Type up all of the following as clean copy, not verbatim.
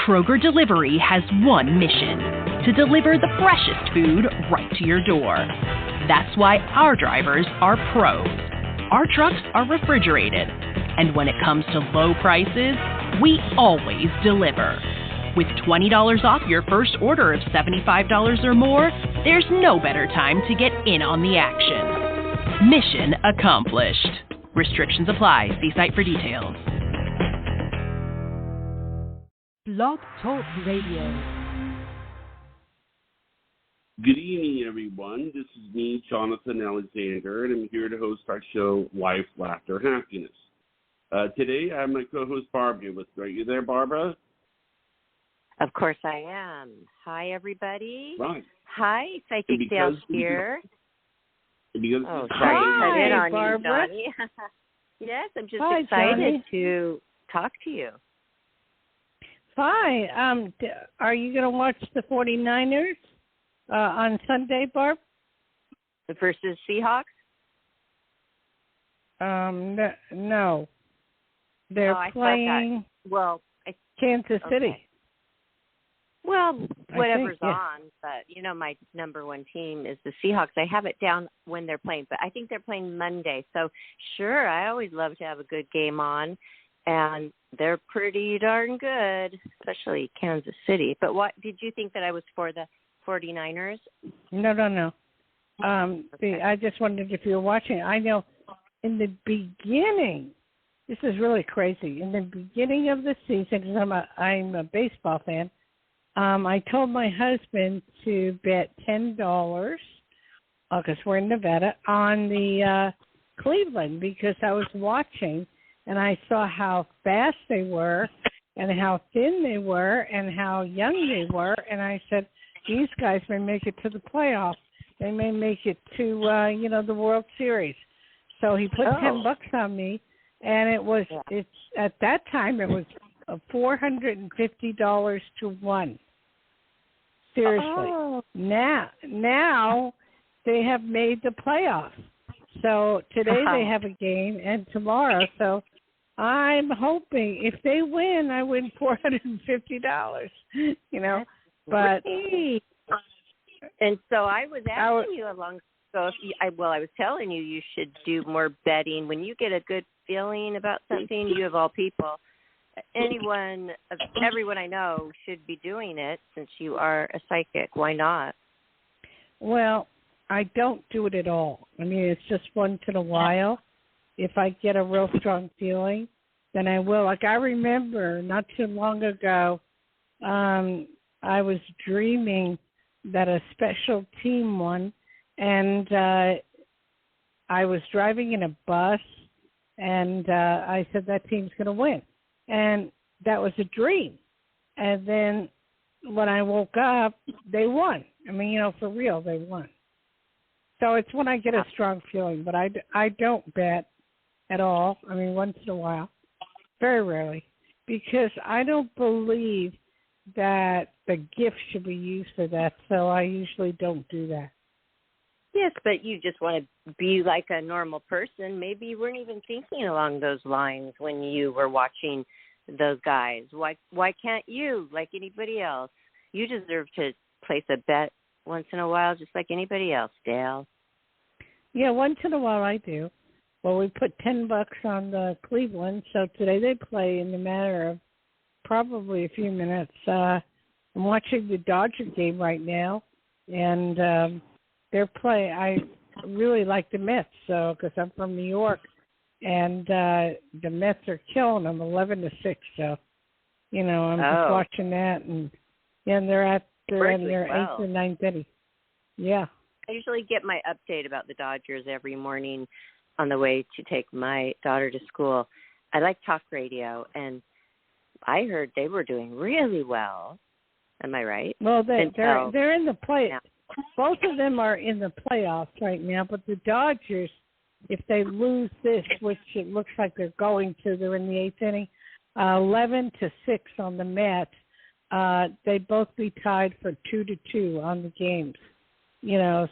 Kroger Delivery has one mission: to deliver the freshest food right to your door. That's why our drivers are pros. Our trucks are refrigerated. And when it comes to low prices, we always deliver. With $20 off your first order of $75 or more, there's no better time to get in on the action. Mission accomplished. Restrictions apply. See site for details. Blog Talk Radio. Good evening, everyone. This is me, Jonathan Alexander, and I'm here to host our show, Life, Laughter, Happiness. Today, I have my co-host, Barbara, with me. Are you there, Barbara? Of course I am. Hi, everybody. Right. Hi, Psychic Dayle Schear. Sorry to cut in on Barbara. you, Johnny. Yes, I'm just Hi, excited Johnny. to talk to you. Hi. Are you going to watch the 49ers on Sunday, Barb? Versus Seahawks? No. They're playing Kansas City. Okay. Well, whatever's yeah. on, but, you know, my number one team is the Seahawks. I have it down when they're playing, but I think they're playing Monday. So, sure, I always love to have a good game on, and they're pretty darn good, especially Kansas City. But what did you think that I was for the 49ers? No. I just wondered if you were watching. I know in the beginning, this is really crazy. In the beginning of the season, because I'm a baseball fan, I told my husband to bet $10, because we're in Nevada, on the Cleveland, because I was watching and I saw how fast they were and how thin they were and how young they were. And I said, these guys may make it to the playoffs. They may make it to, the World Series. So he put $10 on me, and it's at that time it was $450 to 1. Seriously. Oh. Now they have made the playoffs. So today they have a game and tomorrow. So I'm hoping if they win, I win $450. But and so I was asking you along. So I was telling you should do more betting when you get a good feeling about something. You of all people. Everyone I know should be doing it since you are a psychic. Why not? Well, I don't do it at all. I mean, it's just once in a while. If I get a real strong feeling, then I will. Like I remember not too long ago, I was dreaming that a special team won, and I was driving in a bus, and I said that team's going to win. And that was a dream. And then when I woke up, they won. I mean, for real, they won. So it's when I get a strong feeling. But I don't bet at all. I mean, once in a while. Very rarely. Because I don't believe that the gift should be used for that. So I usually don't do that. Yes, but you just want to be like a normal person. Maybe you weren't even thinking along those lines when you were watching those guys. Why can't you, like anybody else? You deserve to place a bet once in a while, just like anybody else, Dayle. Yeah, once in a while I do. Well, we put $10 on the Cleveland, so today they play in the matter of probably a few minutes. I'm watching the Dodger game right now, and I really like the Mets, because I'm from New York, and the Mets are killing them 11-6. So, I'm just watching that, and they're in their 8th or 9th inning. Yeah. I usually get my update about the Dodgers every morning on the way to take my daughter to school. I like talk radio, and I heard they were doing really well. Am I right? Well, they're in the play. Yeah. Both of them are in the playoffs right now, but the Dodgers, if they lose this, which it looks like they're going to, they're in the 8th inning, 11-6 on the Mets. They both be tied for 2-2 on the games.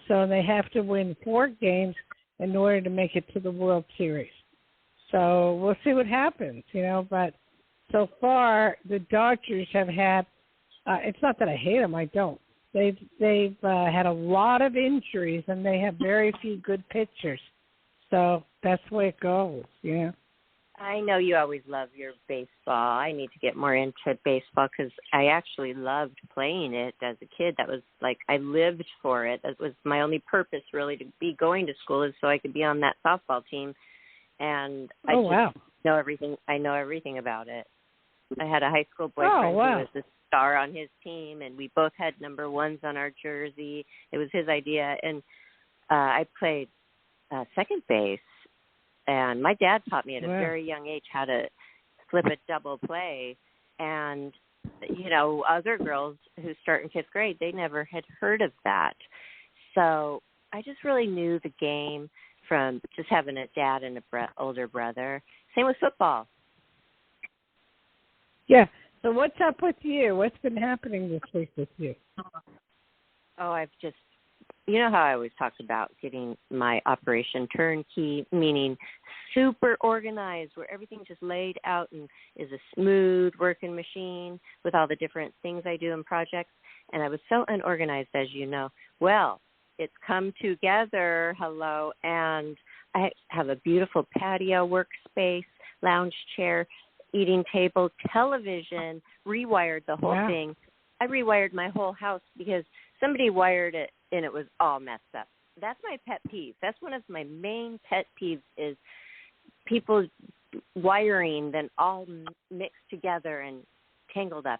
So they have to win 4 games in order to make it to the World Series. So we'll see what happens, but so far the Dodgers have had. It's not that I hate them. I don't. They've had a lot of injuries, and they have very few good pitchers. So that's the way it goes. Yeah. I know you always love your baseball. I need to get more into baseball because I actually loved playing it as a kid. That was like I lived for it. That was my only purpose, really, to be going to school is so I could be on that softball team. And I know everything. I know everything about it. I had a high school boyfriend who was a star on his team, and we both had number ones on our jersey. It was his idea, and I played second base. And my dad taught me at a very young age how to flip a double play. And, you know, other girls who start in fifth grade, they never had heard of that. So I just really knew the game from just having a dad and a older brother. Same with football. Yeah. So what's up with you? What's been happening this week with you? Oh, I've just, you know how I always talked about getting my operation turnkey, meaning super organized, where everything just laid out and is a smooth working machine with all the different things I do in projects. And I was so unorganized, as you know. Well, it's come together, and I have a beautiful patio workspace, lounge chair, eating table, television, rewired the whole thing. I rewired my whole house because somebody wired it and it was all messed up. That's my pet peeve. That's one of my main pet peeves is people wiring then all mixed together and tangled up.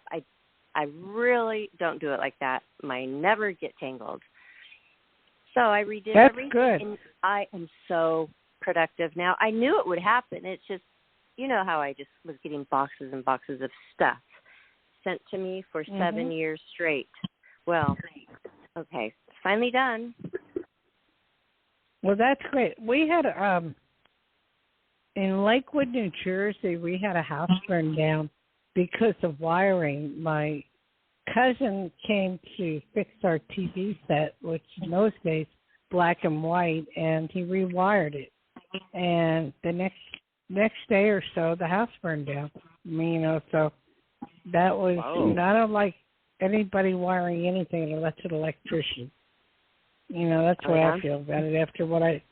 I really don't do it like that. I never get tangled. So I redid everything. Good. And I am so productive now. I knew it would happen. It's just, you know how I just was getting boxes and boxes of stuff sent to me for 7 years straight. Well, okay, finally done. Well, that's great. We had in Lakewood, New Jersey, we had a house burned down because of wiring. My cousin came to fix our TV set, which in those days black and white, and he rewired it. And the next day or so, the house burned down. I mean, you know, so that was. I don't like anybody wiring anything unless it's an electrician. You know, that's the way I feel about it after what I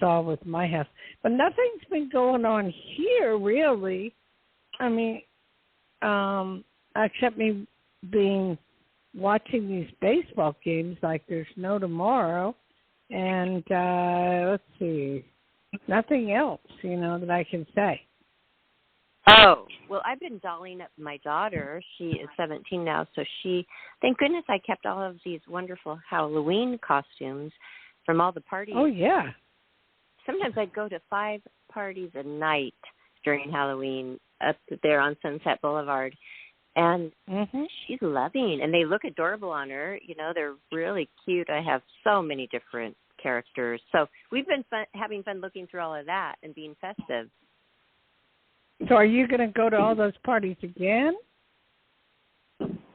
saw with my house. But nothing's been going on here, really. I mean, except me watching these baseball games like there's no tomorrow. And let's see, nothing else, you know, that I can say. Oh, well, I've been dolling up my daughter. She is 17 now, so thank goodness I kept all of these wonderful Halloween costumes from all the parties. Oh, yeah. Sometimes I'd go to 5 parties a night during Halloween up there on Sunset Boulevard, and she's loving, and they look adorable on her. You know, they're really cute. I have so many different characters. So we've been having fun looking through all of that and being festive. So are you going to go to all those parties again?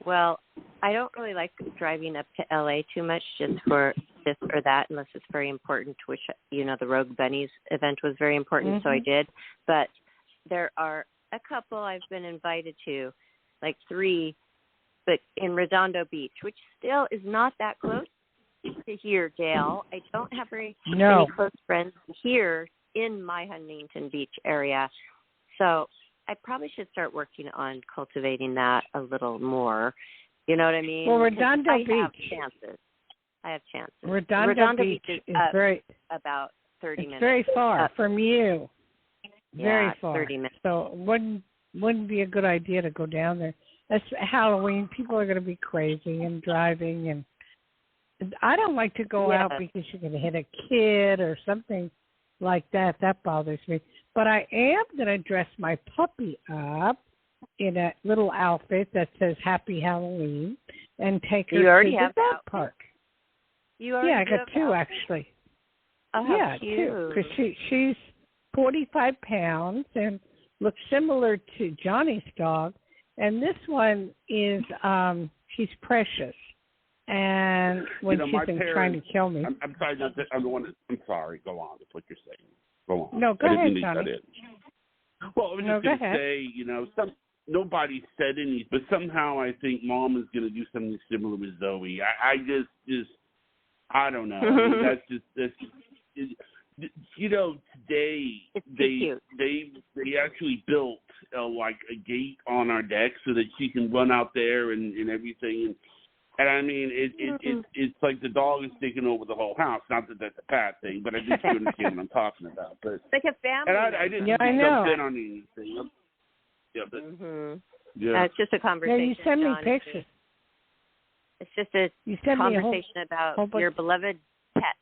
Well, I don't really like driving up to L.A. too much just for this or that, unless it's very important, which, you know, the Rogue Bunnies event was very important, so I did. But there are a couple I've been invited to, like 3, but in Redondo Beach, which still is not that close to here, Dayle. I don't have very many close friends here in my Huntington Beach area. So I probably should start working on cultivating that a little more. You know what I mean? Well, Redondo Beach. I have chances. Redondo Beach is very about 30 minutes. It's very far from you. Very yeah, far. 30 minutes. So it wouldn't be a good idea to go down there. That's Halloween. People are going to be crazy and driving, and I don't like to go out because you're going to hit a kid or something like that. That bothers me. But I am going to dress my puppy up in a little outfit that says Happy Halloween and take her to the dog park. You already I got 2 actually. Oh, how cute. 2 because she's 45 pounds and looks similar to Johnny's dog, and this one is she's Precious. And when she's been trying to kill me, I'm sorry. I'm sorry. Go on. That's what you're saying. Go on. No, go ahead, Johnny. Well, I was just going to say, you know, nobody said anything, but somehow I think Mom is going to do something similar with Zoe. I just I don't know. I mean, that's today they actually built like a gate on our deck so that she can run out there and everything. And I mean, it's like the dog is taking over the whole house. Not that that's a bad thing, but I think you understand what I'm talking about. But like a family. And I didn't jump in on anything. Yeah, but it's just a conversation. Yeah, you send me John, pictures. It's just a conversation about your beloved pets,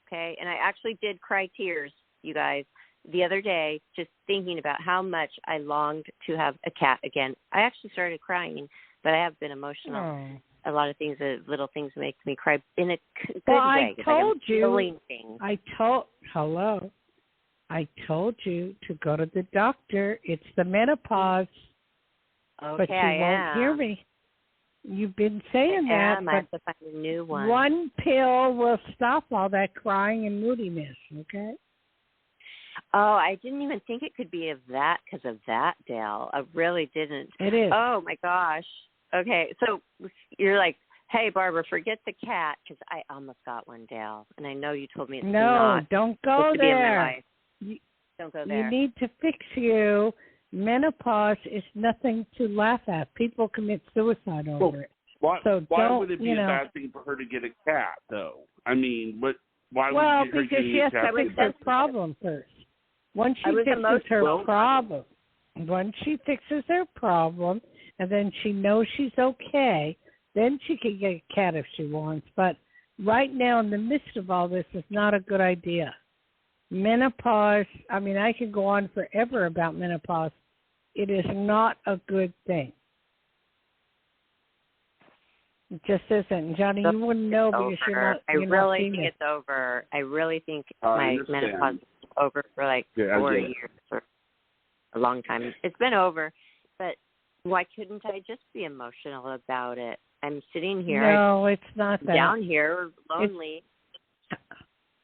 okay? And I actually did cry tears, you guys, the other day, just thinking about how much I longed to have a cat again. I actually started crying, but I have been emotional. Oh. A lot of things, little things make me cry in a good way. I told you to go to the doctor. It's the menopause. Okay, but you won't hear me. You've been saying that, but I have to find a new one. One pill will stop all that crying and moodiness, okay? Oh, I didn't even think it could be because of that, Dayle. I really didn't. It is. Oh, my gosh. Okay, so you're like, hey, Barbara, forget the cat, because I almost got one, Dayle. And I know you told me it's not. No, don't go there. Be in my life. Don't go there. You need to fix you. Menopause is nothing to laugh at. People commit suicide over it. Why would it be a bad thing for her to get a cat, though? I mean, why would because she has to fix her problem first. Once she fixes her problem, and then she knows she's okay, then she can get a cat if she wants. But right now, in the midst of all this, is not a good idea. Menopause, I mean, I could go on forever about menopause. It is not a good thing. It just isn't. Johnny, you wouldn't know because you're not. I really think it's over. I really think my menopause is over for like 4 years or a long time. It's been over, but why couldn't I just be emotional about it? I'm sitting here. No, it's not that. Down here, lonely.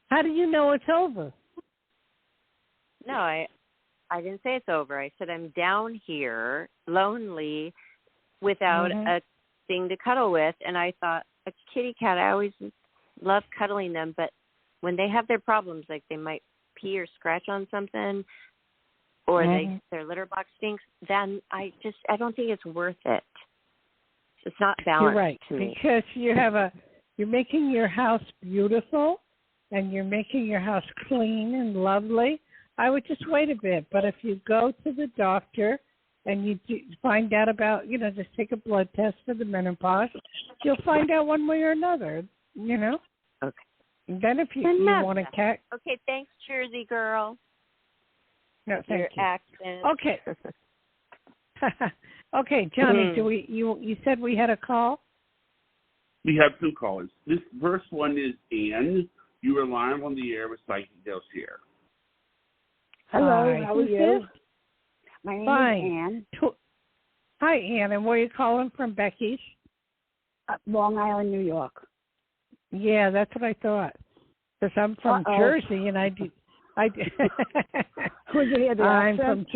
How do you know it's over? No, I didn't say it's over. I said I'm down here, lonely, without a thing to cuddle with. And I thought, a kitty cat, I always love cuddling them, but when they have their problems, like they might pee or scratch on something, or their litter box stinks, then I don't think it's worth it. It's not balanced to me. Because you're making your house beautiful, and you're making your house clean and lovely. I would just wait a bit. But if you go to the doctor and you find out about, just take a blood test for the menopause, you'll find out one way or another, Okay. And then if you want a cat. Okay, thanks, Jersey girl. No, thank you. Accent. Okay. Okay, Johnny, you said we had a call? We have two callers. This first one is Ann. You are live on the air with Psychic Dayle Schear. Hello, how are you? My name is Ann. Hi, Ann. And where are you calling from, Becky's? Long Island, New York. Yeah, that's what I thought. Because I'm from Jersey, and I do. Could you hear the accent?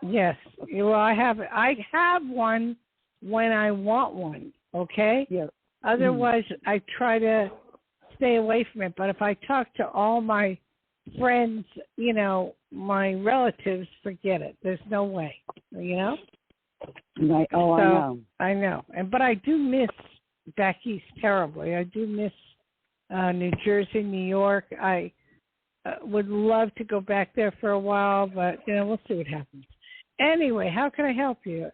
Yes. Well, I have one when I want one. Okay. Yeah. Otherwise, I try to stay away from it. But if I talk to all my friends, my relatives, forget it. There's no way. Right. Oh, I know. But I do miss Becky's terribly. I do miss New Jersey, New York. I would love to go back there for a while, but we'll see what happens. Anyway, how can I help you?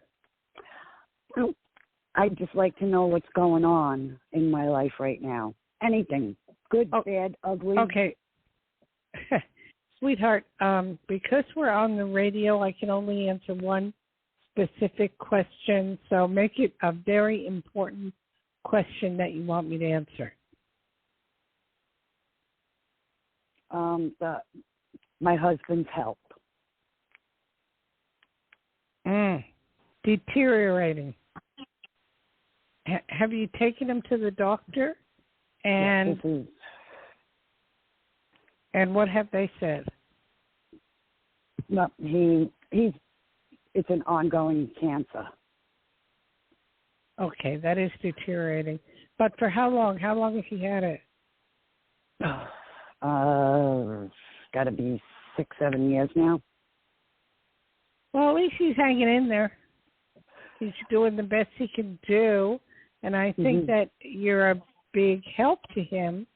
I'd just like to know what's going on in my life right now. Anything, good, bad, ugly. Okay. Sweetheart, because we're on the radio, I can only answer one specific question, so make it a very important question that you want me to answer. My husband's health. Deteriorating. Have you taken him to the doctor? And yes, and what have they said? No, he's it's an ongoing cancer. Okay, that is deteriorating. But for how long? How long has he had it? Got to be 6-7 years now. Well, at least he's hanging in there. He's doing the best he can do, and I think that you're a big help to him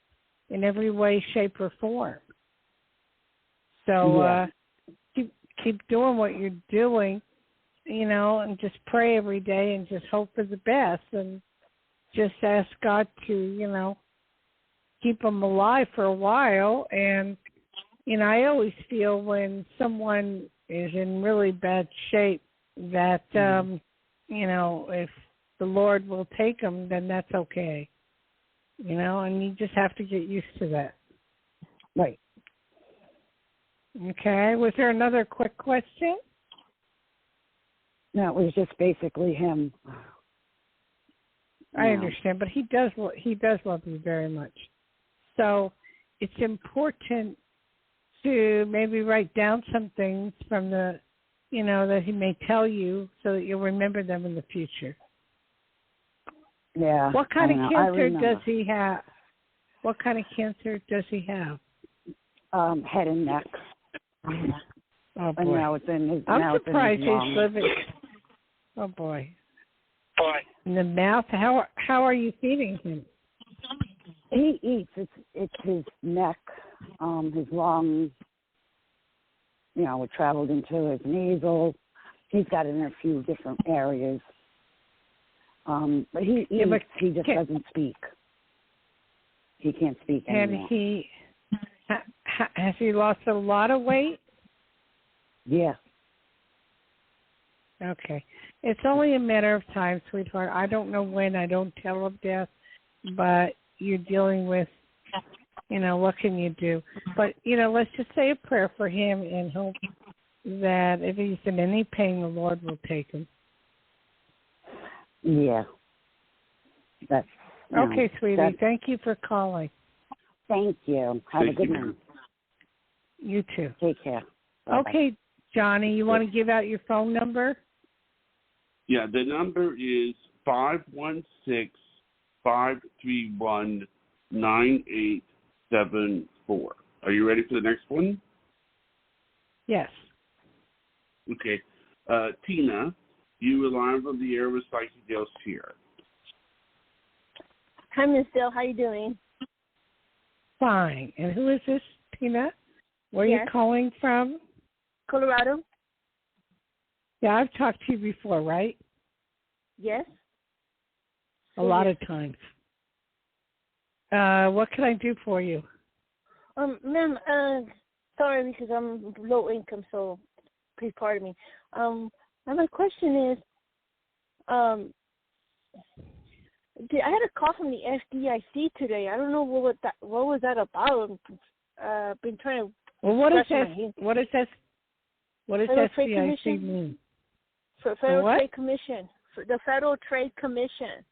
in every way, shape, or form. So keep doing what you're doing, and just pray every day and just hope for the best and just ask God to, keep him alive for a while. And, I always feel when someone is in really bad shape that, if the Lord will take them, then that's okay. And you just have to get used to that. Right. Okay. Was there another quick question? No, it was just basically him. I understand, but he does love you very much. So it's important to maybe write down some things from that he may tell you so that you'll remember them in the future. Yeah. What kind of cancer does he have? What kind of cancer does he have? Head and neck. Oh, boy. And now it's in his. I'm surprised he's living. Oh boy. In the mouth. How are you feeding him? He eats. It's his neck, his lung. It traveled into his nasal. He's got it in a few different areas. But he eats. But he just doesn't speak. He can't speak anymore. And has he lost a lot of weight? Yeah. Okay. It's only a matter of time, sweetheart. I don't know when. I don't tell of death, but you're dealing with, what can you do? But, let's just say a prayer for him and hope that if he's in any pain, the Lord will take him. Yeah. Okay, sweetie. Thank you for calling. Thank you. Have a good night. You too. Take care. Bye-bye. Okay, Johnny, you want to give out your phone number? Yeah, the number is 516-531-9874. Are you ready for the next one? Yes. Okay. Tina, you are live on the air with Psychic Dayle Schear. Hi, Miss Dayle. How you doing? Fine. And who is this, Tina? Where are you calling from? Colorado. Yeah, I've talked to you before, right? Yes. A lot of times. What can I do for you? Ma'am, sorry because I'm low income, so please pardon me. My question is, I had a call from the FDIC today. I don't know what was that about. I've been trying to. Well, what does FDIC mean? Federal Trade Commission. The Federal Trade Commission.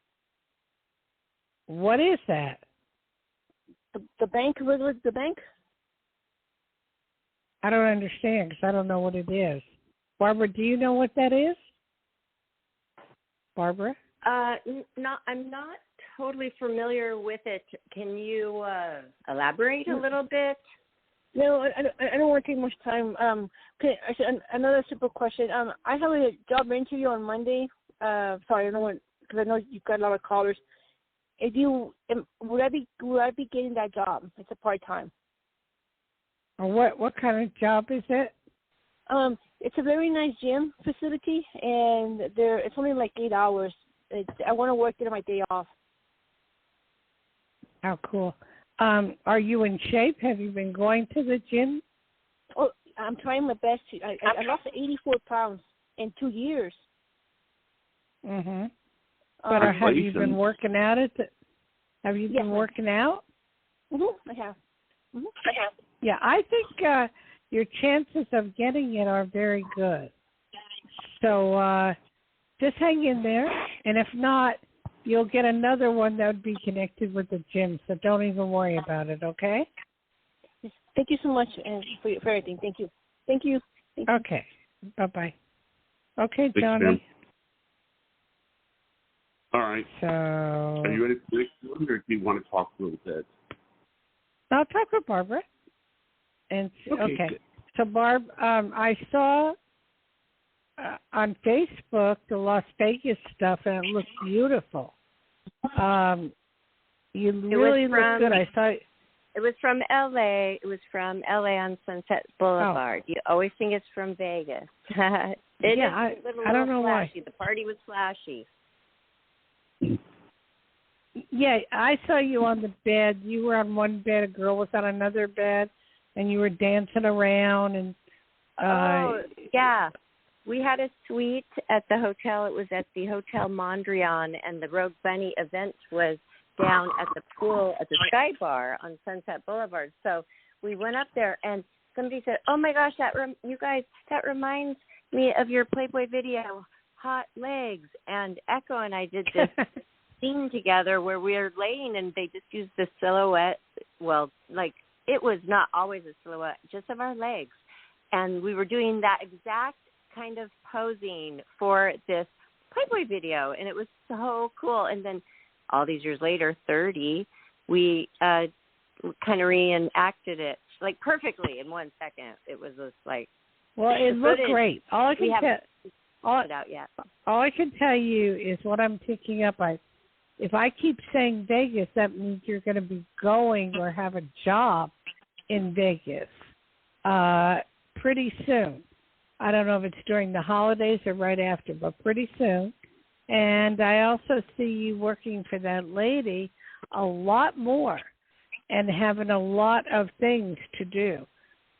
What is that? The bank. Was the bank? I don't understand because I don't know what it is. Barbara, do you know what that is? Barbara? I'm not totally familiar with it. Can you elaborate a little bit? No, I don't want to take much time. Okay, another simple question. I have a job interview on Monday. Sorry, I don't want because I know you've got a lot of callers. Would I be getting that job? It's a part-time. What kind of job is it? It's a very nice gym facility, and it's only like 8 hours. I want to work it on my day off. How cool. Are you in shape? Have you been going to the gym? Oh, I'm trying my best. I lost 84 pounds in 2 years. Mhm. But have you been working out Have you been working out? I have. Yeah, I think your chances of getting it are very good. So just hang in there, and if not, you'll get another one that would be connected with the gym. So don't even worry about it. Okay? Thank you so much for everything. Thank you. Okay. Bye-bye. Okay, Thanks, Johnny. ma'am. All right. So Are you ready for the next one, or do you want to talk a little bit? I'll talk with Barbara. And okay. So Barb, I saw on Facebook the Las Vegas stuff, and it looked beautiful. You really look good. I saw. It was from L.A. It was from L.A. on Sunset Boulevard. You always think it's from Vegas. I don't know flashy. Why. The party was flashy. Yeah, I saw you on the bed. You were on one bed. A girl was on another bed, and you were dancing around. And yeah. We had a suite at the hotel. It was at the Hotel Mondrian, and the Rogue Bunny event was down at the pool at the Sky Bar on Sunset Boulevard. So we went up there, and somebody said, "Oh my gosh, you guys, that reminds me of your Playboy video, Hot Legs." And Echo and I did this scene together where we were laying, and they just used the silhouette. Well, like it was not always a silhouette, just of our legs, and we were doing that exact kind of posing for this Playboy video, and it was so cool. And then all these years later, 30, we kind of reenacted it like perfectly in 1 second. It was just like, well, it looked great. All I can tell you is what I'm picking up. If I keep saying Vegas, that means you're going to be going or have a job in Vegas pretty soon. I don't know if it's during the holidays or right after, but pretty soon. And I also see you working for that lady a lot more and having a lot of things to do.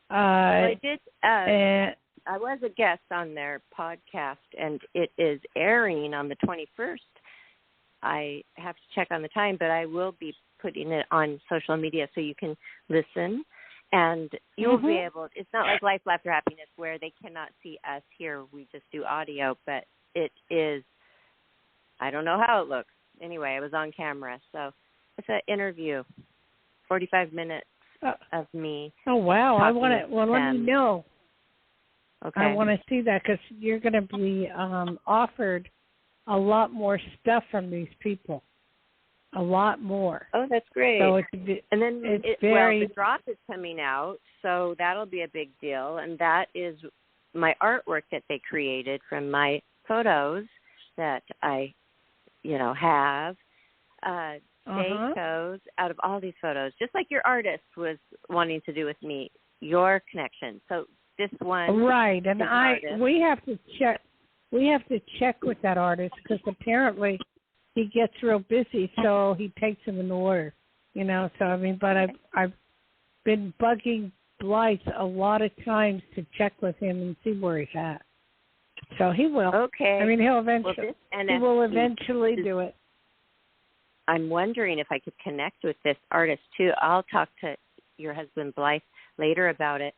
I did. I was a guest on their podcast, and it is airing on the 21st. I have to check on the time, but I will be putting it on social media so you can listen. And you'll be able, it's not like Life, Laughter, Happiness where they cannot see us here. We just do audio, but it is, I don't know how it looks. Anyway, I was on camera. So it's an interview, 45 minutes of me. Oh, wow. I want to, well, let me know. Okay. I want to see that because you're going to be offered a lot more stuff from these people. A lot more. Oh, that's great. So and then the drop is coming out, so that'll be a big deal. And that is my artwork that they created from my photos that I, have. They chose out of all these photos, just like your artist was wanting to do with me, your connection. So this one, right? And we have to check. We have to check with that artist because apparently he gets real busy, so he takes them in order, So I mean, but I've been bugging Blythe a lot of times to check with him and see where he's at. So he will. Okay. I mean, he will eventually do it. I'm wondering if I could connect with this artist too. I'll talk to your husband Blythe later about it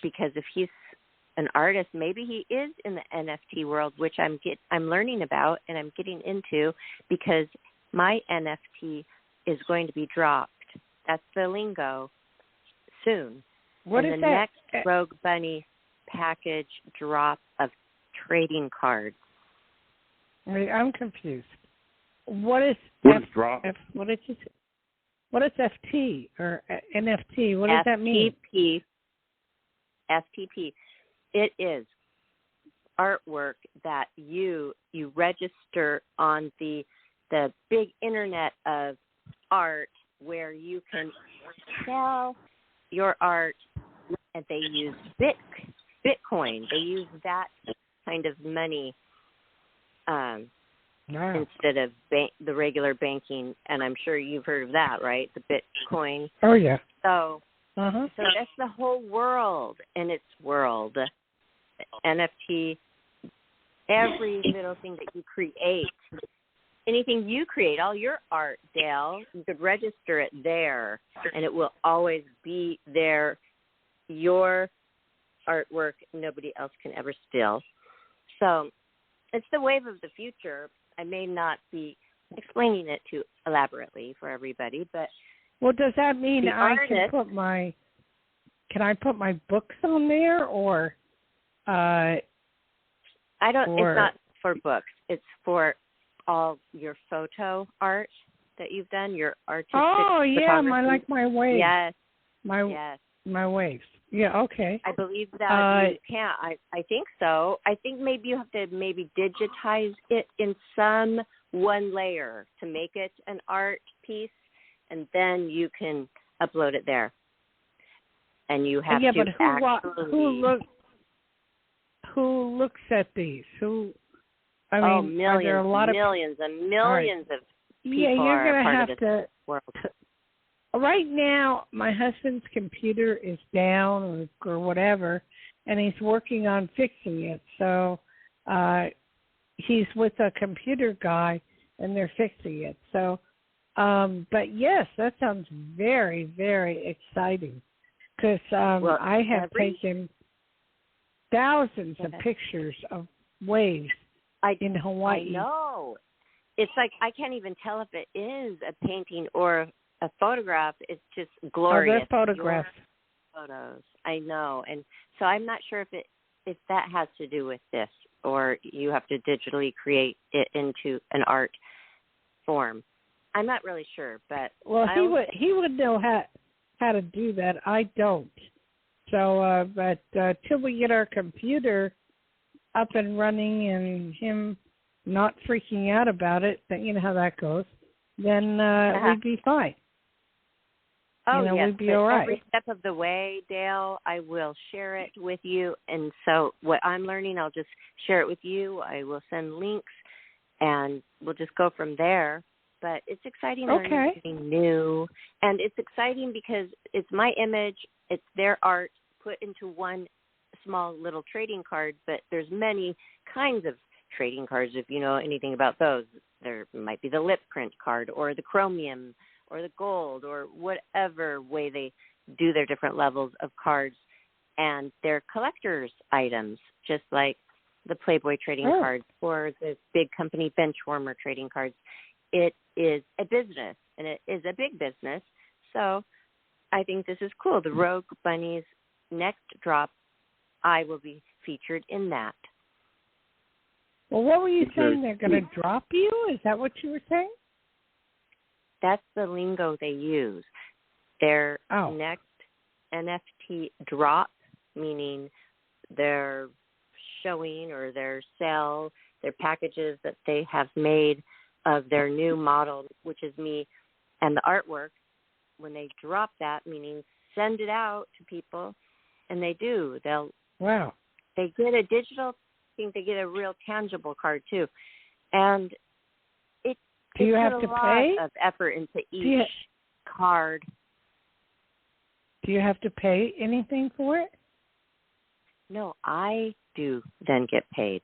because if he's an artist, maybe he is in the NFT world, which I'm learning about and I'm getting into because my NFT is going to be dropped. That's the lingo soon. What and is the that? Next Rogue Bunny package drop of trading cards. I'm confused. What is drop? What is FT or NFT? What does that mean? FTP. It is artwork that you register on the big internet of art where you can sell your art, and they use Bitcoin. They use that kind of money instead of the regular banking, and I'm sure you've heard of that, right? The Bitcoin. Oh, yeah. So that's the whole world, and it's world. NFT, every little thing that you create, anything you create, all your art, Dayle, you could register it there, and it will always be there. Your artwork, nobody else can ever steal. So it's the wave of the future. I may not be explaining it too elaborately for everybody, but well, does that mean I can put my books on there, or It's not for books. It's for all your photo art that you've done, your artistic photography. My waves. Yes. My waves. Yeah, okay. I believe that you can. I think so. I think maybe you have to digitize it in some one layer to make it an art piece, and then you can upload it there. And you have to who looks at these? Millions, are there a lot millions and millions of people you're are gonna part have of this to. world. Right now, my husband's computer is down or whatever, and he's working on fixing it. So he's with a computer guy, and they're fixing it. So, but yes, that sounds very, very exciting. Because I have taken thousands of pictures of waves in Hawaii. I know. It's like I can't even tell if it is a painting or a photograph. It's just glorious. Oh, they're photographs. Photos. I know. And so I'm not sure if that has to do with this, or you have to digitally create it into an art form. I'm not really sure, but he would know how to do that. I don't. So, but till we get our computer up and running and him not freaking out about it, then you know how that goes, then we'd be fine. Oh, yes. We'd be all right. Every step of the way, Dayle, I will share it with you. And so what I'm learning, I'll just share it with you. I will send links, and we'll just go from there. But it's exciting learning something new. And it's exciting because it's my image, it's their art put into one small little trading card, but there's many kinds of trading cards if you know anything about those. There might be the lip print card or the chromium or the gold or whatever way they do their different levels of cards. And they're collector's items, just like the Playboy trading cards or the big company Benchwarmer trading cards. It is a business, and it is a big business. So I think this is cool. The Rogue Bunny's next drop, I will be featured in that. Well, what were you saying? They're going to drop you? Is that what you were saying? That's the lingo they use. Their next NFT drop, meaning their showing or their sell, their packages that they have made of their new model, which is me, and the artwork, when they drop that, meaning send it out to people, and they do. They get a digital, I think they get a real tangible card too. And do you have to pay? Of effort into each card. Do you have to pay anything for it? No, I do then get paid.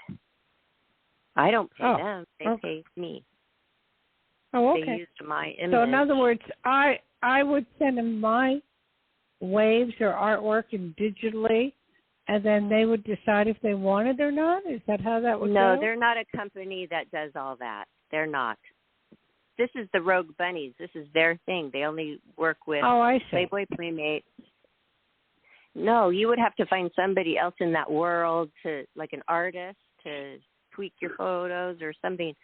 I don't pay them. They pay me. Oh, okay. They used my image. So in other words, I would send them my waves or artwork and digitally, and then they would decide if they wanted or not? Is that how that would go? No, they're not a company that does all that. They're not. This is the Rogue Bunnies. This is their thing. They only work with Playboy Playmate. No, you would have to find somebody else in that world like an artist, to tweak your photos or something.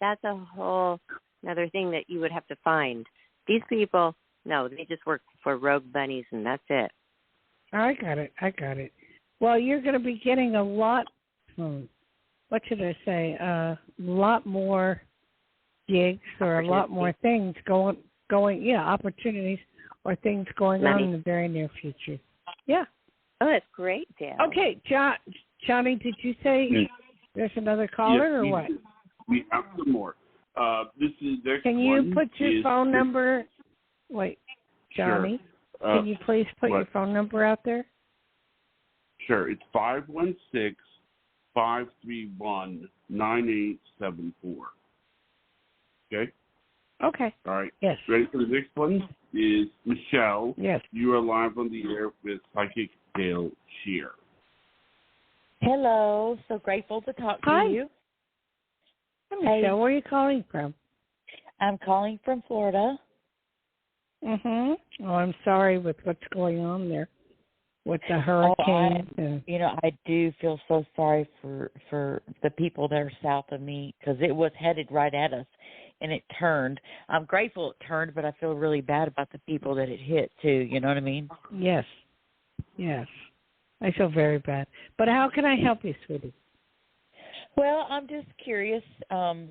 That's a whole another thing that you would have to find. These people, no, they just work for Rogue Bunnies, and that's it. I got it. Well, you're going to be getting a lot, what should I say, a lot more gigs or a lot more things going, opportunities or things going on in the very near future. Yeah. Oh, that's great, Dan. Okay, Johnny, did you say there's another caller or what? We have some more. This is next. Can you put your phone number? Wait, Johnny. Sure. Can you please put your phone number out there? Sure. It's 516-531-9874. Okay? Okay. All right. Yes. Ready for the next one? Is Michelle. Yes. You are live on the air with Psychic Dayle Schear. Hello. So grateful to talk to you. Hi, Michelle. Where are you calling from? I'm calling from Florida. Oh, I'm sorry with what's going on there. with the hurricanes. I do feel so sorry for the people that are south of me because it was headed right at us, and it turned. I'm grateful it turned, but I feel really bad about the people that it hit too. You know what I mean? Yes. I feel very bad. But how can I help you, sweetie? Well, I'm just curious. I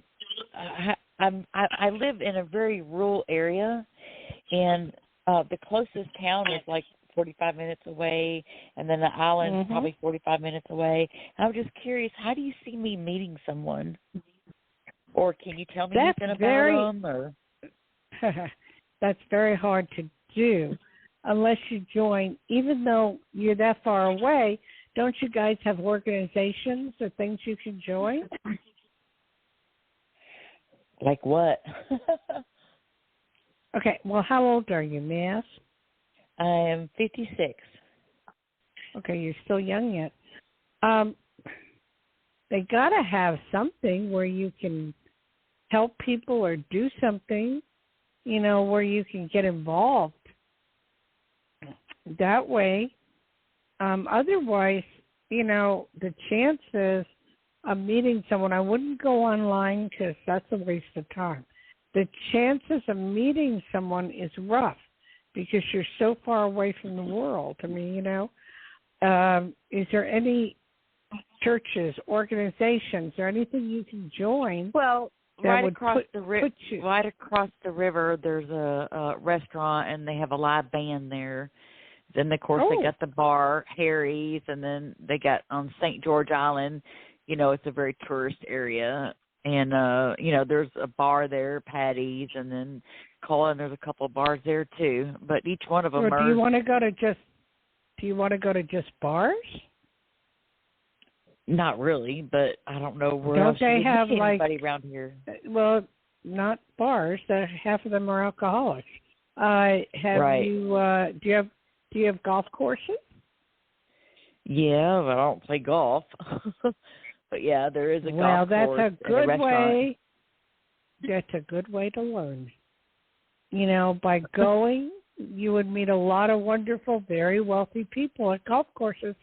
live in a very rural area, and the closest town is like 45 minutes away, and then the island's probably 45 minutes away. I'm just curious, how do you see me meeting someone? Or can you tell me anything about them? Or? That's very hard to do unless you join. Even though you're that far away, don't you guys have organizations or things you can join? Like what? Okay, well, how old are you, may I ask? I am 56. Okay, you're still young yet. They got to have something where you can help people or do something, where you can get involved. That way, otherwise, the chances of meeting someone, I wouldn't go online because that's a waste of time. The chances of meeting someone is rough because you're so far away from the world. I mean, is there any churches, organizations, or anything you can join? Well, right across the river, there's a restaurant, and they have a live band there. Then, of course, they got the bar, Harry's, and then they got on St. George Island. It's a very tourist area. And, there's a bar there, Patty's, and then Colin, there's a couple of bars there, too. But each one of them are... Do you want to go to just bars? Not really, but I don't know where else they have anybody around here. Well, not bars. Half of them are alcoholics. Right. Do you have golf courses? Yeah, but I don't play golf. But yeah, there is a golf course. Well, that's a good way. That's a good way to learn. By going, you would meet a lot of wonderful, very wealthy people at golf courses.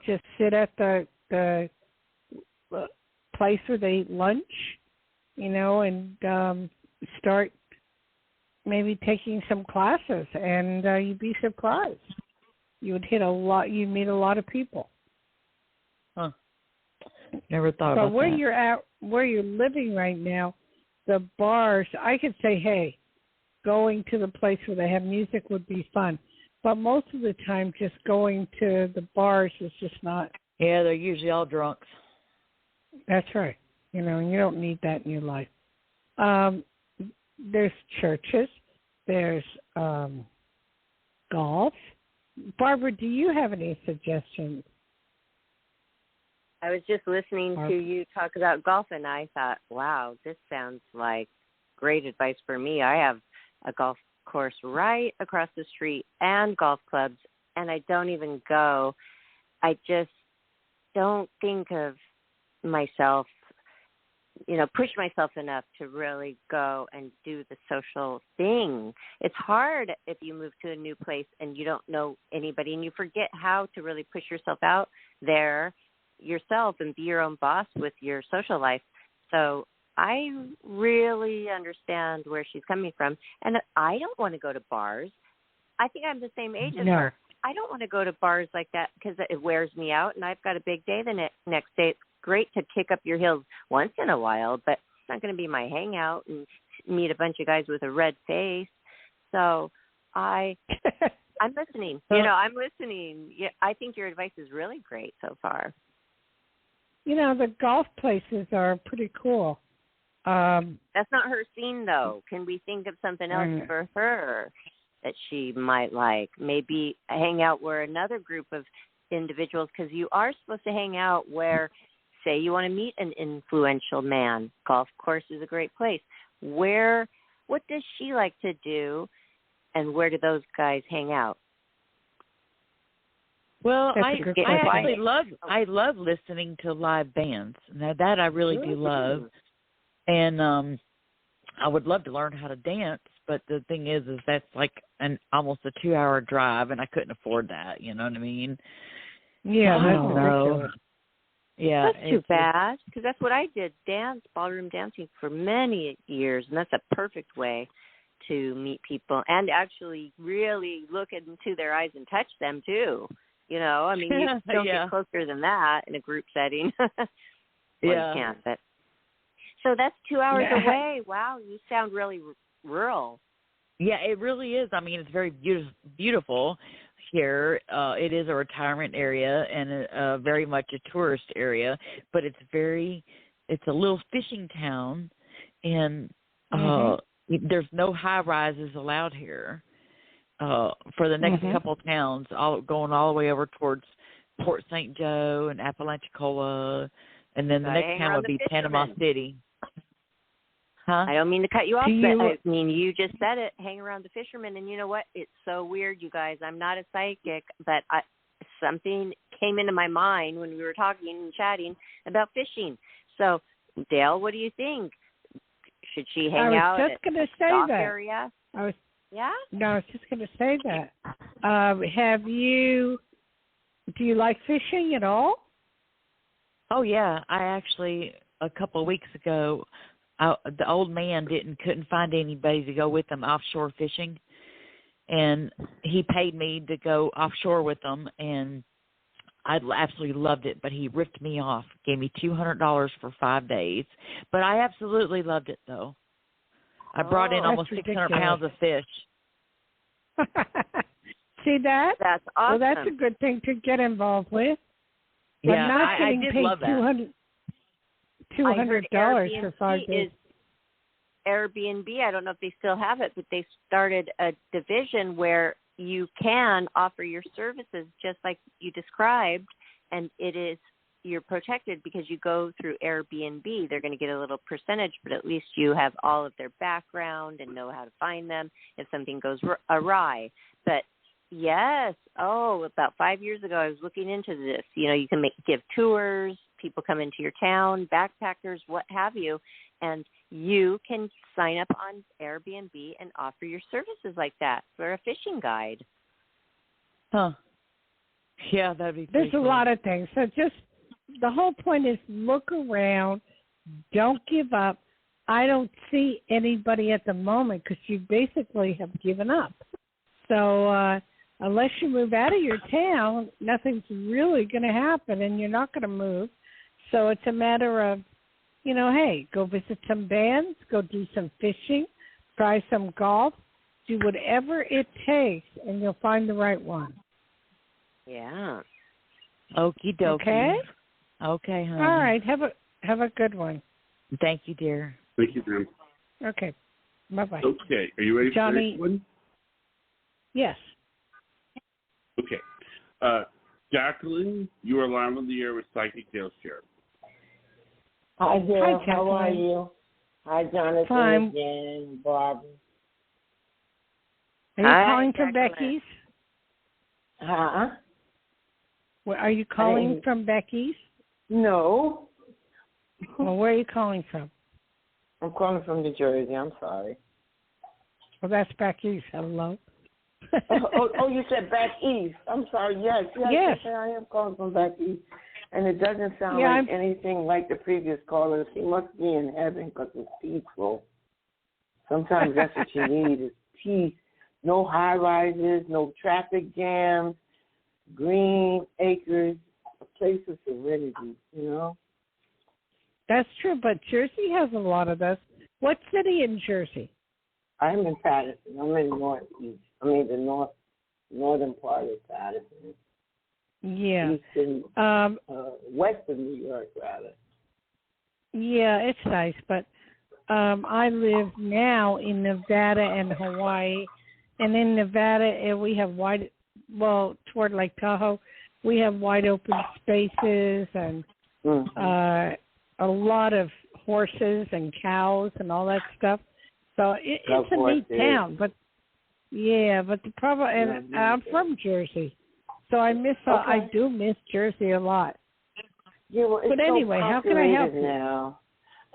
Just sit at the place where they eat lunch, and start maybe taking some classes, and you'd be surprised. You would meet a lot of people. Huh. Never thought about that. But where you're living right now, the bars, I could say, hey, going to the place where they have music would be fun. But most of the time, just going to the bars is just not. Yeah, they're usually all drunks. That's right. And you don't need that in your life. There's churches. There's golf. Barbara, do you have any suggestions? I was just listening to you talk about golf, and I thought, wow, this sounds like great advice for me. I have a golf course right across the street and golf clubs, and I don't even go. I just don't think of myself, push myself enough to really go and do the social thing. It's hard if you move to a new place and you don't know anybody, and you forget how to really push yourself out there yourself and be your own boss with your social life. So I really understand where she's coming from, and I don't want to go to bars. I think I'm the same age as her. I don't want to go to bars like that because it wears me out, and I've got a big day the next day. It's great to kick up your heels once in a while, but it's not going to be my hangout and meet a bunch of guys with a red face. So I'm listening. I'm listening. Yeah, I think your advice is really great so far. The golf places are pretty cool. That's not her scene, though. Can we think of something else for her that she might like? Maybe hang out where another group of individuals, because you are supposed to hang out where, say, you want to meet an influential man. Golf course is a great place. What does she like to do, and where do those guys hang out? Well, I love listening to live bands. Now that I really do love. And I would love to learn how to dance, but the thing is that's like almost a 2-hour drive, and I couldn't afford that. You know what I mean? Yeah, that's ridiculous. Yeah, that's too bad, because that's what I did, ballroom dancing for many years, and that's a perfect way to meet people and actually really look into their eyes and touch them too. You know, I mean, you don't get closer than that in a group setting. You can't, but so that's 2 hours away. Wow, you sound really rural. Yeah, it really is. I mean, it's very beautiful here. It is a retirement area and very much a tourist area, but it's a little fishing town, and there's no high rises allowed here. For the next couple of towns, going all the way over towards Port St. Joe and Apalachicola, and then the next town would be Panama City. Huh? I don't mean to cut you off, but I mean, you just said it, hang around the fishermen, and you know what? It's so weird, you guys. I'm not a psychic, but something came into my mind when we were talking and chatting about fishing. So, Dayle, what do you think? Should she hang out at the dock area? Yeah? No, I was just going to say that. Do you like fishing at all? Oh, yeah. I actually, a couple of weeks ago, the old man couldn't find anybody to go with him offshore fishing, and he paid me to go offshore with him, and I absolutely loved it, but he ripped me off, gave me $200 for 5 days. But I absolutely loved it, though. I brought in almost 600 pounds of fish. See that? That's awesome. Well, that's a good thing to get involved with. But not getting paid $200 for 5 days. Airbnb, I don't know if they still have it, but they started a division where you can offer your services just like you described, and you're protected because you go through Airbnb. They're going to get a little percentage, but at least you have all of their background and know how to find them if something goes awry. But yes, about 5 years ago, I was looking into this. You know, you can give tours, people come into your town, backpackers, what have you, and you can sign up on Airbnb and offer your services like that for a fishing guide. Huh. Yeah, that'd be There's cool. a lot of things. So just the whole point is look around. Don't give up. I don't see anybody at the moment because you basically have given up. So unless you move out of your town, nothing's really going to happen, and you're not going to move. So it's a matter of, hey, go visit some bands, go do some fishing, try some golf, do whatever it takes, and you'll find the right one. Yeah. Okie dokie. Okay, honey. All right. Have a good one. Thank you, dear. Thank you, Jim. Okay. Bye-bye. Okay. Are you ready for the next one? Yes. Okay. Jacqueline, you are live on the air with Psychic Dayle Schear. Hi, Dayle. Hi, how are you? Hi, Jonathan. Fine. Again, Barbara. Are you calling from Becky's? Huh? Are you calling from Becky's? No. Well, where are you calling from? I'm calling from New Jersey. I'm sorry. Well, that's Becky's. Hello. You said back east. I'm sorry. Yes. I am calling from back east. And it doesn't sound like anything like the previous caller. She must be in heaven because it's peaceful. Sometimes that's what you need is peace. No high rises, no traffic jams, green acres, a place of serenity, That's true, but Jersey has a lot of those. What city in Jersey? I'm in Patterson. I'm in northeast. The northern part of Patterson. Yeah. Eastern, western New York, rather. Yeah, it's nice, but I live now in Nevada and Hawaii, and in Nevada we have toward Lake Tahoe, we have wide open spaces and a lot of horses and cows and all that stuff. So it's a neat town, but the problem, and I'm from Jersey, so I do miss Jersey a lot. Yeah, but anyway, how can I help you? Now.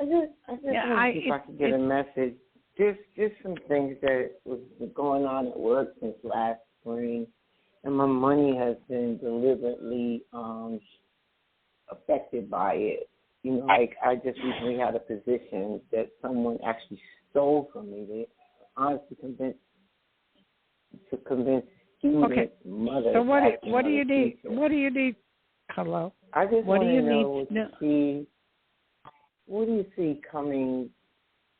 I just want to see if I can get a message Just some things that was going on at work since last spring, and my money has been deliberately affected by it. You know, like I just recently had a position that someone actually stole from me. They honestly convinced student mothers. So what do you need? Teacher. What do you need? Hello. I just want to know what do you see coming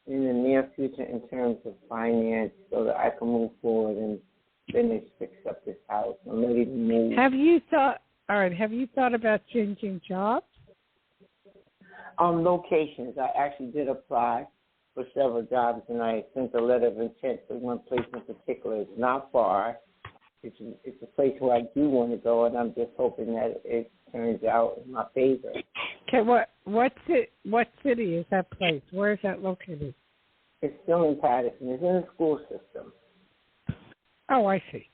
in the near future in terms of finance, so that I can move forward and fix up this house. I'm ready to move. Have you thought about changing jobs? Locations. I actually did apply for several jobs, and I sent a letter of intent to one place in particular. It's not far. It's a place where I do want to go, and I'm just hoping that it turns out in my favor. Okay, what city is that place? Where is that located? It's still in Patterson. It's in the school system. Oh, I see.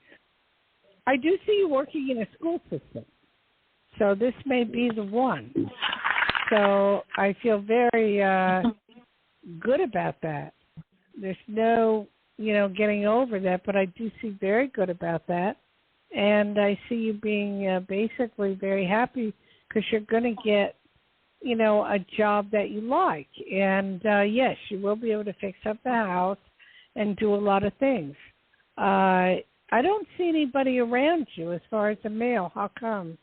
I do see you working in a school system, so this may be the one. So I feel very good about that. There's no, getting over that, but I do see very good about that. And I see you being basically very happy because you're going to get, a job that you like. And, yes, you will be able to fix up the house and do a lot of things. I don't see anybody around you as far as a male. How come?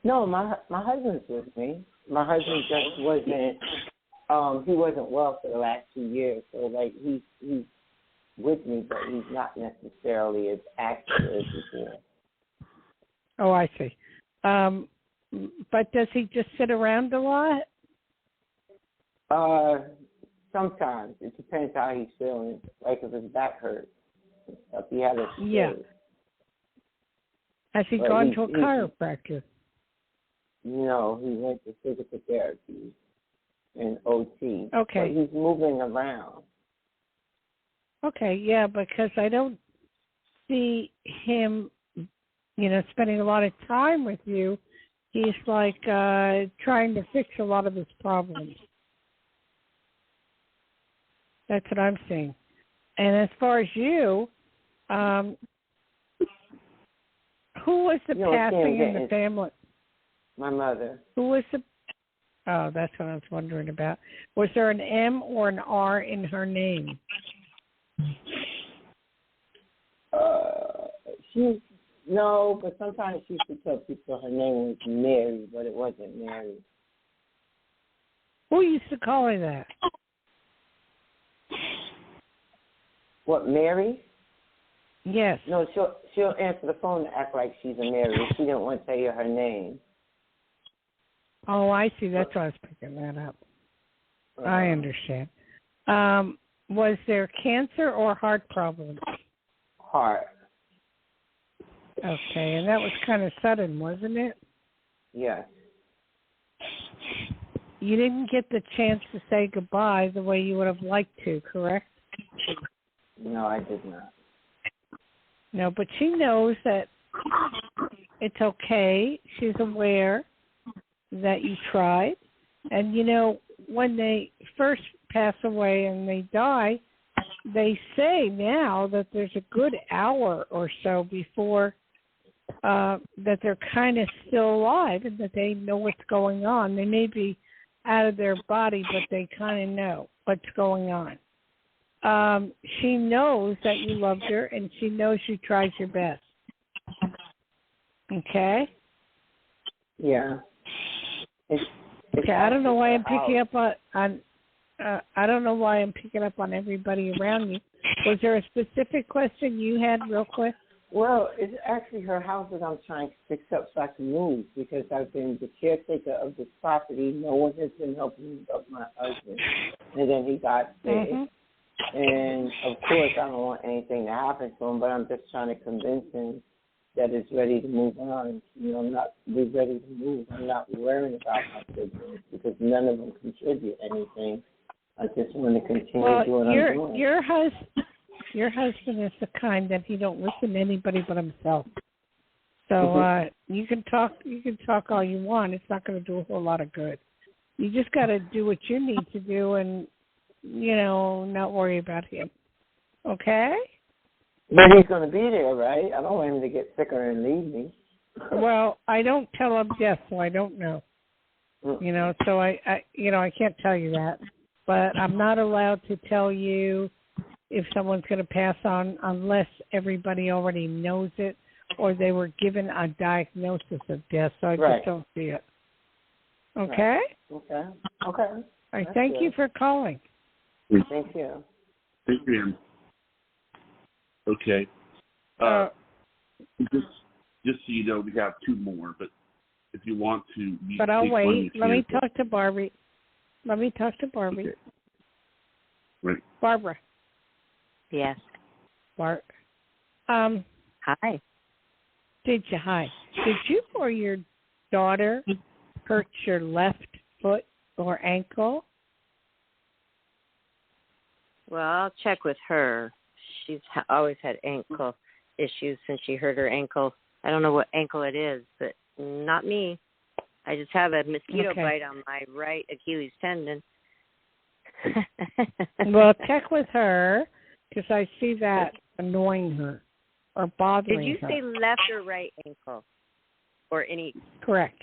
No, my husband's with me. My husband just wasn't. He wasn't well for the last 2 years, so like he's with me, but he's not necessarily as active as before. Oh, I see. But does he just sit around a lot? Sometimes. It depends how he's feeling. Like if his back hurts, if he had a stroke. Yeah. Has he gone to a chiropractor? No, he went to physical therapy and OT. Okay. But he's moving around. Okay, yeah, because I don't see him, spending a lot of time with you. He's like trying to fix a lot of his problems. That's what I'm seeing. And as far as you, who was the passing in the family? My mother. Who was the? Oh, that's what I was wondering about. Was there an M or an R in her name? No, but sometimes she used to tell people her name was Mary, but it wasn't Mary. Who used to call her that? What, Mary? Yes. No, she'll answer the phone and act like she's a Mary. She didn't want to tell you her name. Oh, I see. That's why I was picking that up. I understand. Was there cancer or heart problems? Heart. Okay, and that was kind of sudden, wasn't it? Yes. You didn't get the chance to say goodbye the way you would have liked to, correct? No, I did not. No, but she knows that it's okay. She's aware that you tried. And, when they first pass away and they die, they say now that there's a good hour or so before that they're kind of still alive and that they know what's going on. They may be out of their body, but they kind of know what's going on. She knows that you loved her, and she knows you tried your best. Okay? Yeah. Okay, I don't know why I'm picking up on I don't know why I'm picking up on everybody around you. Was there a specific question you had real quick? Well, it's actually her house that I'm trying to fix up so I can move because I've been the caretaker of this property. No one has been helping me but my husband. And then he got sick. Mm-hmm. And, of course, I don't want anything to happen to him, but I'm just trying to convince him that it's ready to move on. I'm not ready to move. I'm not worrying about my siblings because none of them contribute anything. I just want to continue doing what I'm doing. Your husband is the kind that he don't listen to anybody but himself. So you can talk all you want. It's not going to do a whole lot of good. You just got to do what you need to do and not worry about him. Okay? But he's going to be there, right? I don't want him to get sicker and leave me. Well, I don't tell him yes, so I don't know. So I can't tell you that. But I'm not allowed to tell you if someone's going to pass on unless everybody already knows it or they were given a diagnosis of death, so I just don't see it. Okay? Right. Okay. I thank you for calling. Thank you. Thank you. Okay. Just so you know, we have two more, but if you want to... But I'll wait. Let me talk to Barbie. Okay. Right. Barbara. Yes. Hi. Did you or your daughter hurt your left foot or ankle? Well, I'll check with her. She's always had ankle issues since she hurt her ankle. I don't know what ankle it is, but not me. I just have a mosquito bite on my right Achilles tendon. Well, check with her because I see that annoying her or bothering her. Did you say left or right ankle? Or any? Correct.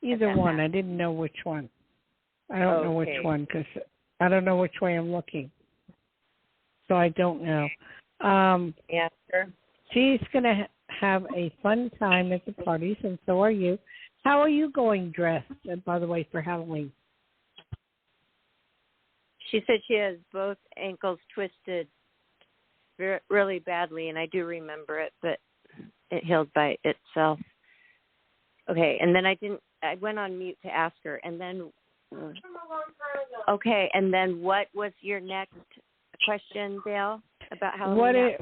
Either one. I didn't know which one. I don't know which one because I don't know which way I'm looking. So I don't know. Yeah, sure. She's going to have a fun time at the parties, and so are you. How are you going dressed, by the way, for Halloween? She said she has both ankles twisted really badly, and I do remember it, but it healed by itself. Okay, and then I went on mute to ask her, and then, what was your next question, Dayle, about Halloween?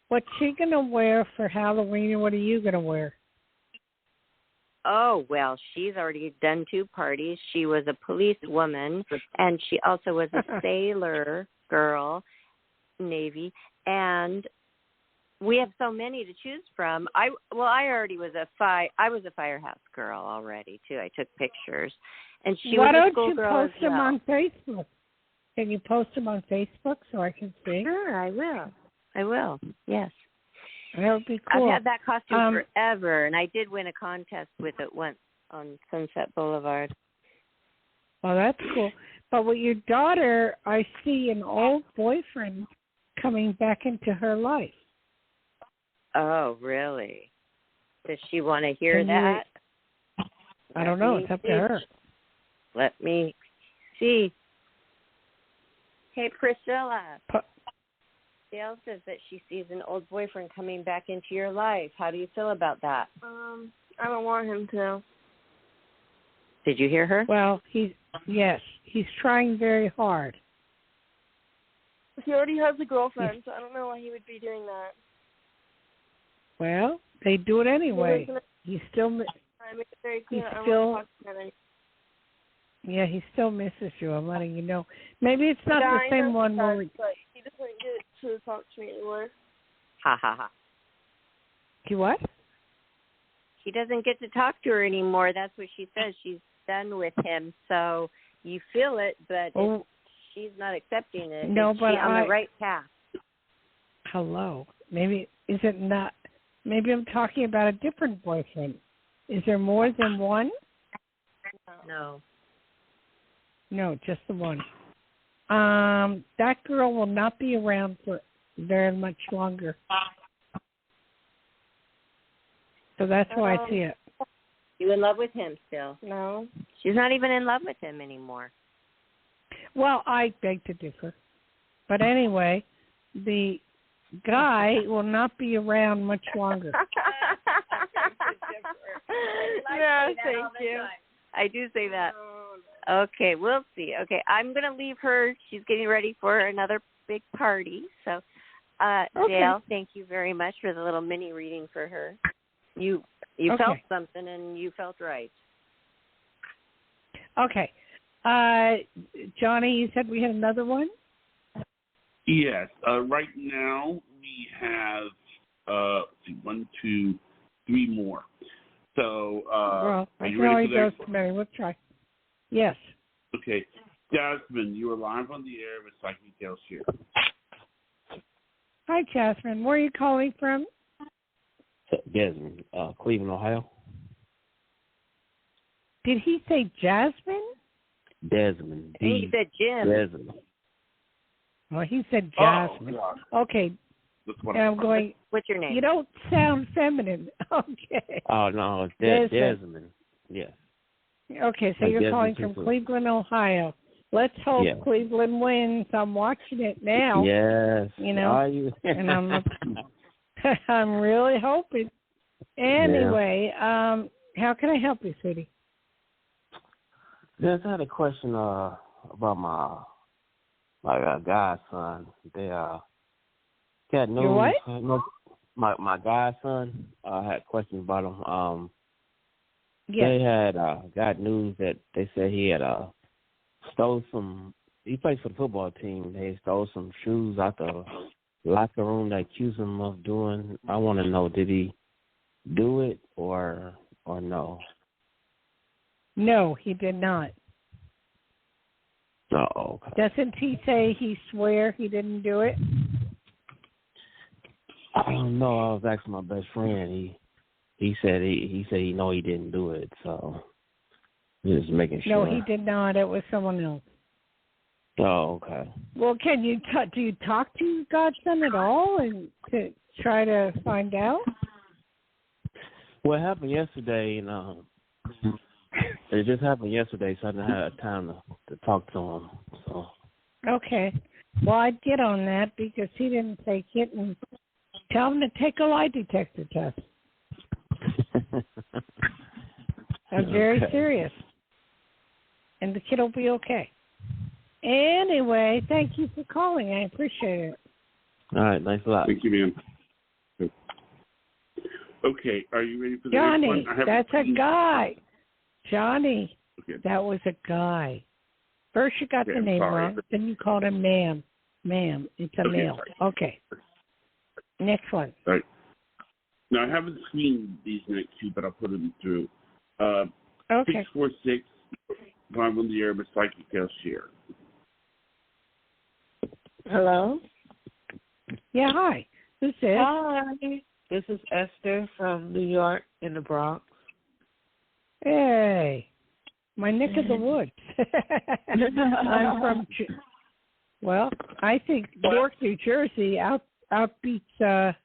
What's she going to wear for Halloween, and what are you going to wear? Oh, well, she's already done 2 parties. She was a police woman, and she also was a sailor girl, Navy, and we have so many to choose from. I already was I was a firehouse girl already, too. I took pictures. And she was a schoolgirl. Why don't you post them on Facebook? Can you post them on Facebook so I can see? Sure, I will. Yes. That would be cool. I've had that costume forever, and I did win a contest with it once on Sunset Boulevard. Well, that's cool. But with your daughter, I see an old boyfriend coming back into her life. Oh, really? Does she want to hear that? I don't know. It's up to her. Let me see. Hey, Priscilla. Dayle says that she sees an old boyfriend coming back into your life. How do you feel about that? I don't want him to. Did you hear her? Well, he's trying very hard. He already has a girlfriend, so I don't know why he would be doing that. Well, they do it anyway. He still misses you. I'm letting you know. Maybe it's not the same one. But he doesn't get to talk to me anymore. Ha ha ha. He what? He doesn't get to talk to her anymore. That's what she says. She's done with him. So you feel it, but she's not accepting it. No, Is but she on the right path? Hello. Maybe is it not? Maybe I'm talking about a different boyfriend. Is there more than one? No. No, just the one. That girl will not be around for very much longer. So that's why I see it. You in love with him still? No. She's not even in love with him anymore. Well, I beg to differ. But anyway, the guy will not be around much longer. No, thank you. I do say that. Okay, we'll see. Okay, I'm going to leave her. She's getting ready for another big party. So, Dayle, thank you very much for the little mini reading for her. You felt something, and you felt right. Okay. Johnny, you said we had another one? Yes. Right now we have 1, 2, 3 more. So well, are you ready for that? Mary. Let's try. Yes. Okay. Jasmine, you are live on the air with Psychic Dayle Schear. Hi, Jasmine. Where are you calling from? Desmond, Cleveland, Ohio. Did he say Jasmine? Desmond. He said Jim. Desmond. Well, he said Jasmine. Okay. That's what I'm going. What's your name? You don't sound feminine. Okay. Oh, no, it's Desmond. Yes. Okay, so you're calling from Cleveland, Ohio. Let's hope Cleveland wins. I'm watching it now. Yes. You know, Are you? and I'm really hoping. Anyway, how can I help you, sweetie? Yes, I had a question about my godson. They got news. Your what? My godson. I had questions about him. Yes. They had got news that they said he had stole some. He plays for the football team. They stole some shoes out the locker room. They accused him of doing. I want to know, did he do it or no? No, he did not. Oh, okay. Doesn't he say he swear he didn't do it? I don't know. I was asking my best friend. He said he know he didn't do it. So just making sure. No, he did not. It was someone else. Oh, okay. Well, can you do you talk to your godson at all and to try to find out? What happened yesterday, and it just happened yesterday, so I didn't have time to talk to him. So. Okay. Well, I'd get on that because he didn't take it, and tell him to take a lie detector test. I'm very serious. And the kid will be okay. Anyway, thank you for calling. I appreciate it. All right, thanks a lot. Thank you, ma'am. Okay, are you ready for the Johnny, next one? that's a guy. Johnny, okay. That was a guy. First you got the name wrong, then you called him ma'am. Ma'am, it's a male. Okay. Next one. All right. Now, I haven't seen these next two, but I'll put them through. Okay. 646, live on the air with Psychic Dayle Schear. Hello? Yeah, hi. Who's this? Hi. This is Esther from New York in the Bronx. Hey, my neck of the woods. I'm from, I think Newark, New Jersey outbeats the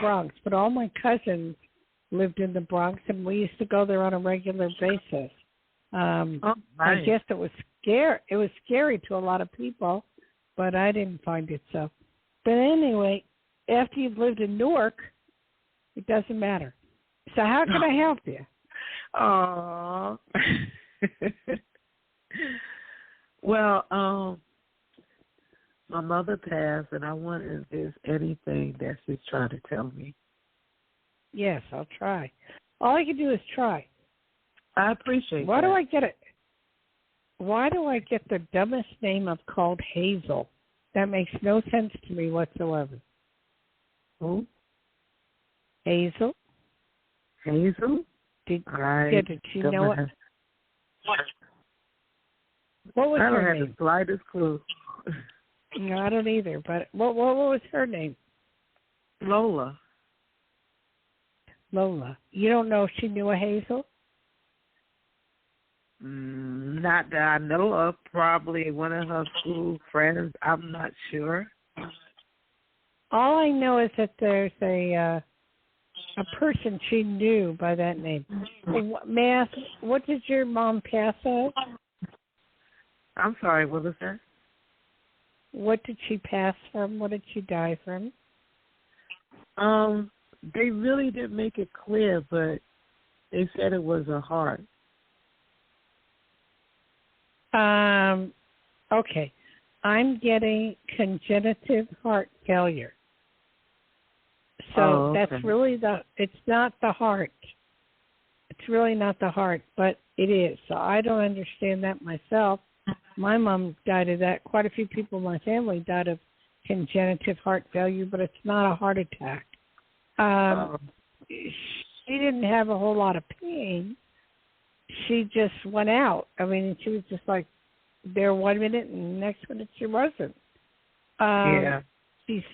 Bronx, but all my cousins lived in the Bronx, and we used to go there on a regular basis. Nice. I guess it was scary. It was scary to a lot of people, but I didn't find it so. But anyway, after you've lived in Newark, it doesn't matter. So how can I help you? Aww. Well, my mother passed, and I wonder if there's anything that she's trying to tell me. Yes, I'll try. All I can do is try. I appreciate Why that. do I get it? Why do I get the dumbest name of called Hazel? That makes no sense to me whatsoever. Who? Hazel? Hazel? Did she know it? What was her name? I don't have the slightest clue. No, I don't either. But what was her name? Lola. Lola. You don't know if she knew a Hazel? Not that I know of. Probably one of her school friends. I'm not sure. All I know is that there's a person she knew by that name. May I ask, what did your mom pass of? I'm sorry, what was that? What did she pass from? What did she die from? They really didn't make it clear, but they said it was a heart. Okay. I'm getting congenital heart failure. So that's really it's not the heart. It's really not the heart, but it is. So I don't understand that myself. My mom died of that. Quite a few people in my family died of congenital heart failure, but it's not a heart attack. She didn't have a whole lot of pain. She just went out. I mean, she was just like there 1 minute and the next minute she wasn't. Yeah. She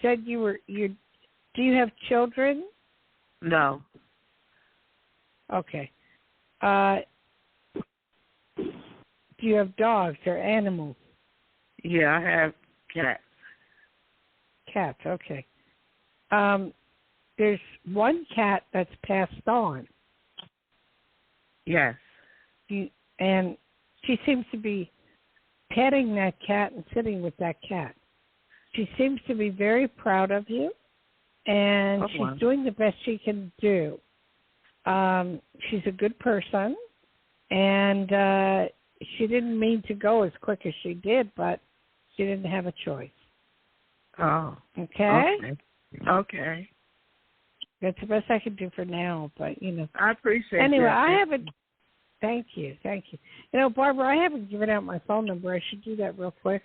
said do you have children? No. Okay. Do you have dogs or animals? Yeah, I have cats. Cats, okay. There's one cat that's passed on. Yes. And she seems to be petting that cat and sitting with that cat. She seems to be very proud of you, and she's doing the best she can do. She's a good person, and she didn't mean to go as quick as she did, but she didn't have a choice. Oh. Okay? Okay. That's the best I can do for now, but, I appreciate anyway, that. I haven't... Thank you. Barbara, I haven't given out my phone number. I should do that real quick.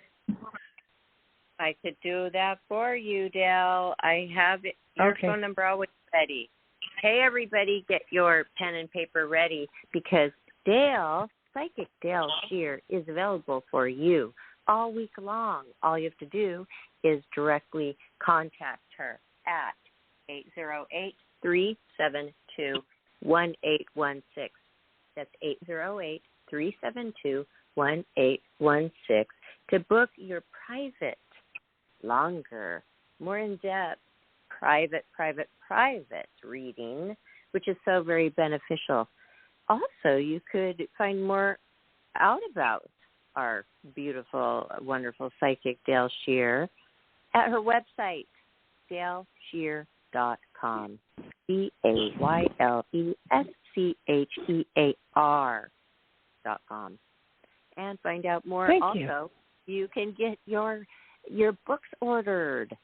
I could do that for you, Dayle. I have your phone number always ready. Hey, everybody, get your pen and paper ready because Dayle, Psychic Dayle Schear, is available for you all week long. All you have to do is directly contact her at 808-372-1816. That's 808-372-1816 to book your private, longer, more in-depth, private reading, which is so very beneficial. Also, you could find more out about our beautiful, wonderful psychic Dayle Schear at her website, DayleSchear.com. DayleSchear.com. And find out more. You can get your books ordered.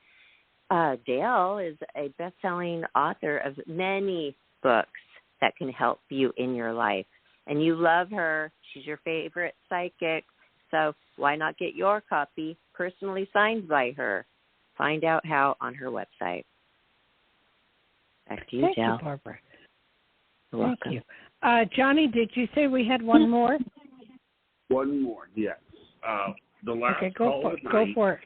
Dayle is a best-selling author of many books that can help you in your life. And you love her. She's your favorite psychic. So why not get your copy personally signed by her? Find out how on her website. Back to you, Dayle. Thank you, Barbara. You're welcome. Thank you. Johnny, did you say we had one more? One more, yes. The last go for it.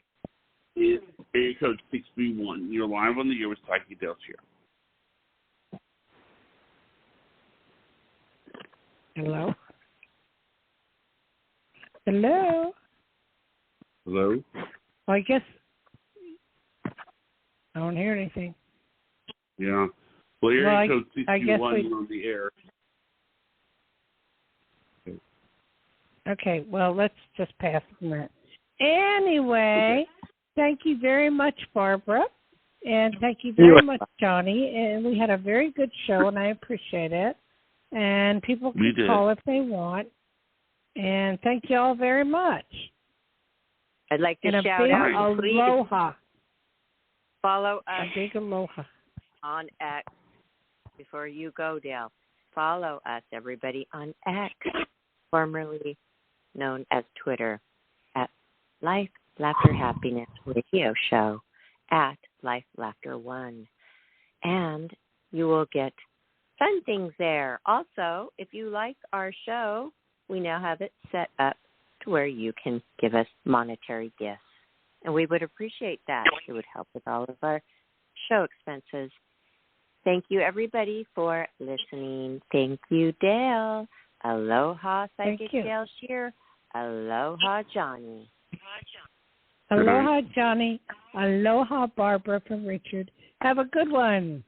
Is area code 631. You're live on the air with Psychic Dayle Schear. Hello? Hello? Well, I guess I don't hear anything. Yeah. Well, area code 631, you're on the air. Okay, well, let's just pass on that. Anyway, Thank you very much, Barbara. And thank you very much, Johnny. And we had a very good show, and I appreciate it. And people can call if they want. And thank you all very much. I'd like to and shout out, aloha. Follow us. A big aloha. On X. Before you go, Dayle, follow us, everybody, on X, formerly known as Twitter, at Life, Laughter, Happiness Radio Show, at Life, Laughter 1. And you will get fun things there. Also, if you like our show, we now have it set up to where you can give us monetary gifts. And we would appreciate that. It would help with all of our show expenses. Thank you, everybody, for listening. Thank you, Dayle. Aloha, Psychic Dayle Schear. Aloha, Johnny. Aloha, Johnny. Aloha, Barbara from Richard. Have a good one.